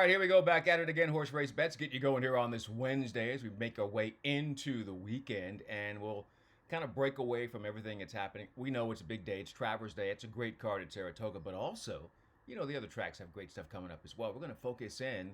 All right, here we go, back at it again. Horse race bets get you going here on this Wednesday as we make our way into the weekend, and we'll kind of break away from everything that's happening. We know it's a big day. It's Travers Day. It's a great card at Saratoga, but also, the other tracks have great stuff coming up as well. We're going to focus in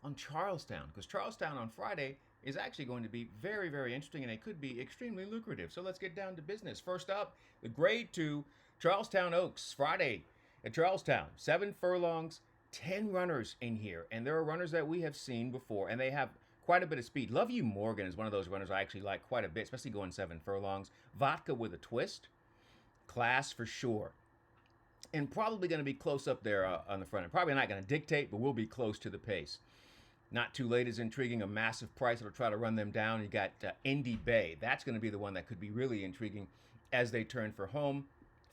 on Charlestown because Charlestown on Friday is actually going to be very, very interesting, and it could be extremely lucrative. So let's get down to business. First up, the Grade 2 Charlestown Oaks, Friday at Charlestown. 7 furlongs, 10 runners in here, and there are runners that we have seen before, and they have quite a bit of speed. Love You Morgan is one of those runners I actually like quite a bit, especially going 7 furlongs. Vodka with a Twist, class for sure. And probably going to be close up there on the front end. Probably not going to dictate, but we'll be close to the pace. Not Too Late is intriguing, a massive price that'll try to run them down. You got Indy Bay. That's going to be the one that could be really intriguing as they turn for home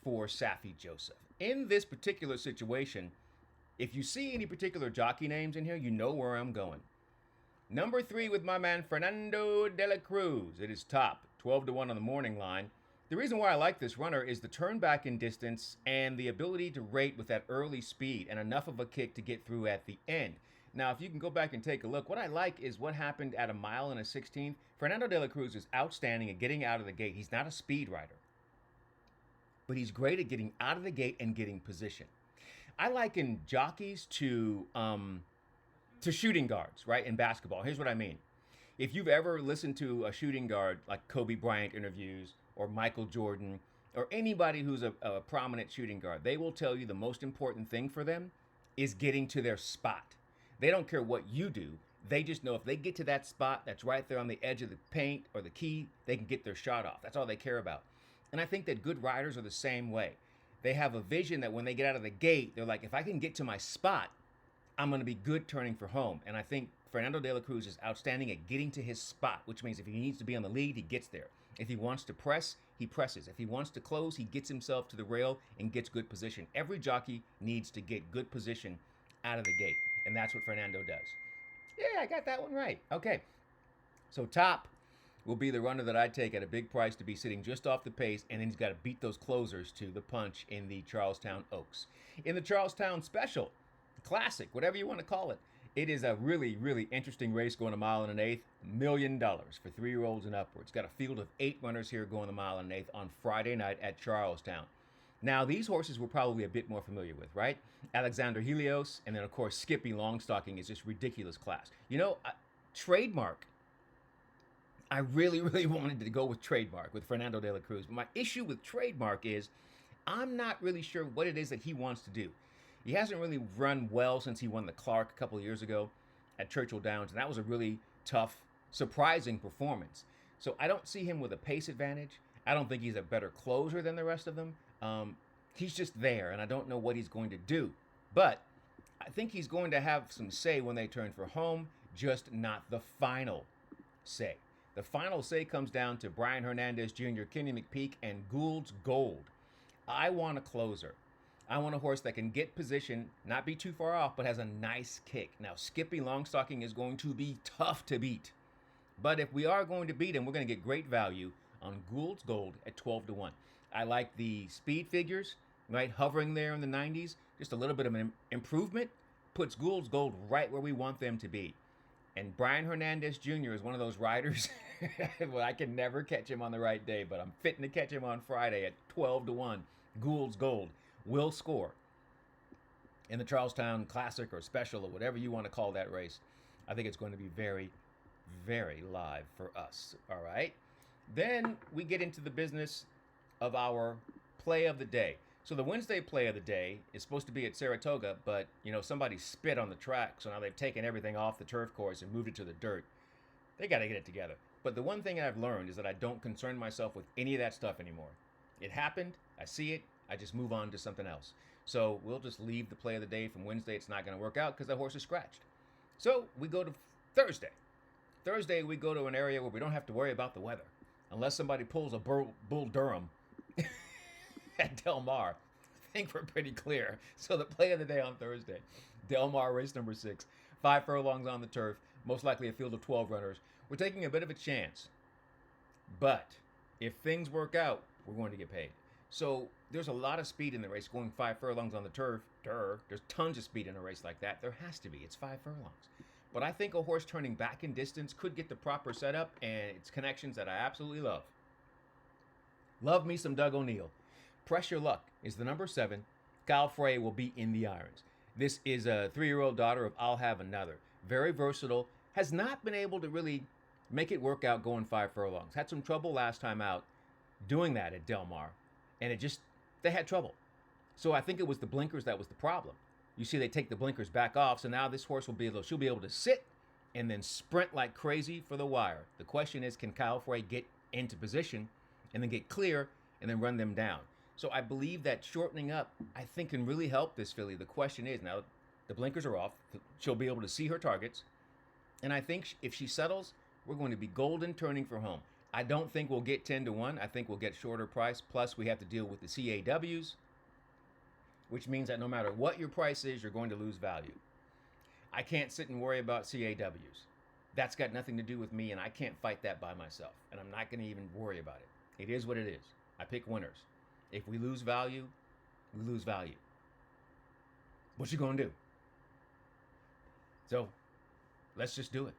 for Safi Joseph. In this particular situation, if you see any particular jockey names in here, you know where I'm going. Number 3 with my man Fernando de la Cruz. It is top, 12-1 on the morning line. The reason why I like this runner is the turn back in distance and the ability to rate with that early speed and enough of a kick to get through at the end. Now, if you can go back and take a look, what I like is what happened at a mile and a 16th. Fernando de la Cruz is outstanding at getting out of the gate. He's not a speed rider, but he's great at getting out of the gate and getting position. I liken jockeys to shooting guards, right, in basketball. Here's what I mean. If you've ever listened to a shooting guard like Kobe Bryant interviews or Michael Jordan or anybody who's a prominent shooting guard, they will tell you the most important thing for them is getting to their spot. They don't care what you do. They just know if they get to that spot that's right there on the edge of the paint or the key, they can get their shot off. That's all they care about. And I think that good riders are the same way. They have a vision that when they get out of the gate, they're like, if I can get to my spot, I'm going to be good turning for home. And I think Fernando de la Cruz is outstanding at getting to his spot, which means if he needs to be on the lead, he gets there. If he wants to press, he presses. If he wants to close, he gets himself to the rail and gets good position. Every jockey needs to get good position out of the gate, and that's what Fernando does. Yeah, I got that one right. Okay, so top will be the runner that I take at a big price to be sitting just off the pace, and then he's got to beat those closers to the punch in the Charlestown Oaks. In the Charlestown Special, Classic, whatever you want to call it, it is a really, really interesting race going a mile and an eighth. $1 million for 3-year-olds and upwards. Got a field of 8 runners here going a mile and an eighth on Friday night at Charlestown. Now, these horses we're probably a bit more familiar with, right? Alexander Helios, and then, of course, Skippy Longstocking is just ridiculous class. Trademark. I really, really wanted to go with Trademark with Fernando de la Cruz. But my issue with Trademark is I'm not really sure what it is that he wants to do. He hasn't really run well since he won the Clark a couple of years ago at Churchill Downs, and that was a really tough, surprising performance. So I don't see him with a pace advantage. I don't think he's a better closer than the rest of them. He's just there, and I don't know what he's going to do. But I think he's going to have some say when they turn for home, just not the final say. The final say comes down to Brian Hernandez Jr., Kenny McPeak, and Gould's Gold. I want a closer. I want a horse that can get position, not be too far off, but has a nice kick. Now, Skippy Longstocking is going to be tough to beat. But if we are going to beat him, we're going to get great value on Gould's Gold at 12-1. I like the speed figures, right, hovering there in the 90s. Just a little bit of an improvement puts Gould's Gold right where we want them to be. And Brian Hernandez Jr. is one of those riders. Well, I can never catch him on the right day, but I'm fitting to catch him on Friday at 12-1. Gould's Gold will score in the Charlestown Classic or Special or whatever you want to call that race. I think it's going to be very, very live for us. All right. Then we get into the business of our play of the day. So the Wednesday play of the day is supposed to be at Saratoga, but, somebody spit on the track, so now they've taken everything off the turf course and moved it to the dirt. They got to get it together. But the one thing I've learned is that I don't concern myself with any of that stuff anymore. It happened. I see it. I just move on to something else. So we'll just leave the play of the day from Wednesday. It's not going to work out because the horse is scratched. So we go to Thursday. Thursday, we go to an area where we don't have to worry about the weather. Unless somebody pulls a Bull Durham at Del Mar. I think we're pretty clear. So the play of the day on Thursday, Del Mar race number 6, 5 furlongs on the turf, most likely a field of 12 runners. We're taking a bit of a chance. But if things work out, we're going to get paid. So there's a lot of speed in the race. Going 5 furlongs on the turf, there's tons of speed in a race like that. There has to be. It's 5 furlongs. But I think a horse turning back in distance could get the proper setup, and it's connections that I absolutely love. Love me some Doug O'Neill. Pressure Luck is the number 7. Kyle Frey will be in the irons. This is a 3-year-old daughter of I'll Have Another. Very versatile. Has not been able to really make it work out going 5 furlongs. Had some trouble last time out doing that at Del Mar. And they had trouble. So I think it was the blinkers that was the problem. You see, they take the blinkers back off, so now this horse she'll be able to sit and then sprint like crazy for the wire. The question is, can Kyle Frey get into position and then get clear and then run them down? So I believe that shortening up, I think, can really help this filly. The question is, now the blinkers are off. She'll be able to see her targets. And I think if she settles, we're going to be golden turning for home. I don't think we'll get 10-1. I think we'll get shorter price. Plus, we have to deal with the CAWs, which means that no matter what your price is, you're going to lose value. I can't sit and worry about CAWs. That's got nothing to do with me, and I can't fight that by myself. And I'm not going to even worry about it. It is what it is. I pick winners. If we lose value, we lose value. What you going to do? So, let's just do it.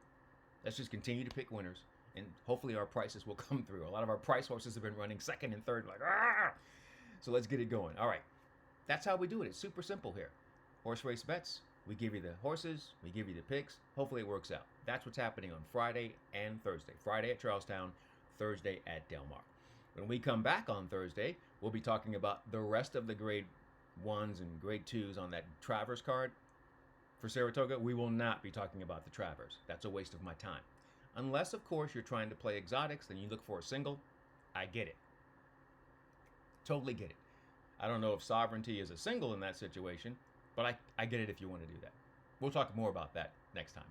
Let's just continue to pick winners. And hopefully our prices will come through. A lot of our price horses have been running second and third, like, ah! So let's get it going. All right. That's how we do it. It's super simple here. Horse race bets. We give you the horses. We give you the picks. Hopefully it works out. That's what's happening on Friday and Thursday. Friday at Charlestown, Thursday at Del Mar. When we come back on Thursday, we'll be talking about the rest of the grade 1s and grade 2s on that Travers card. For Saratoga, we will not be talking about the Travers. That's a waste of my time. Unless, of course, you're trying to play exotics, then you look for a single. I get it. Totally get it. I don't know if Sovereignty is a single in that situation, but I get it if you want to do that. We'll talk more about that next time.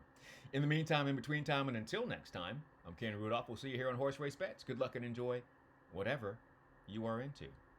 In the meantime, in between time, and until next time, I'm Ken Rudulph. We'll see you here on Horse Race Bets. Good luck and enjoy whatever you are into.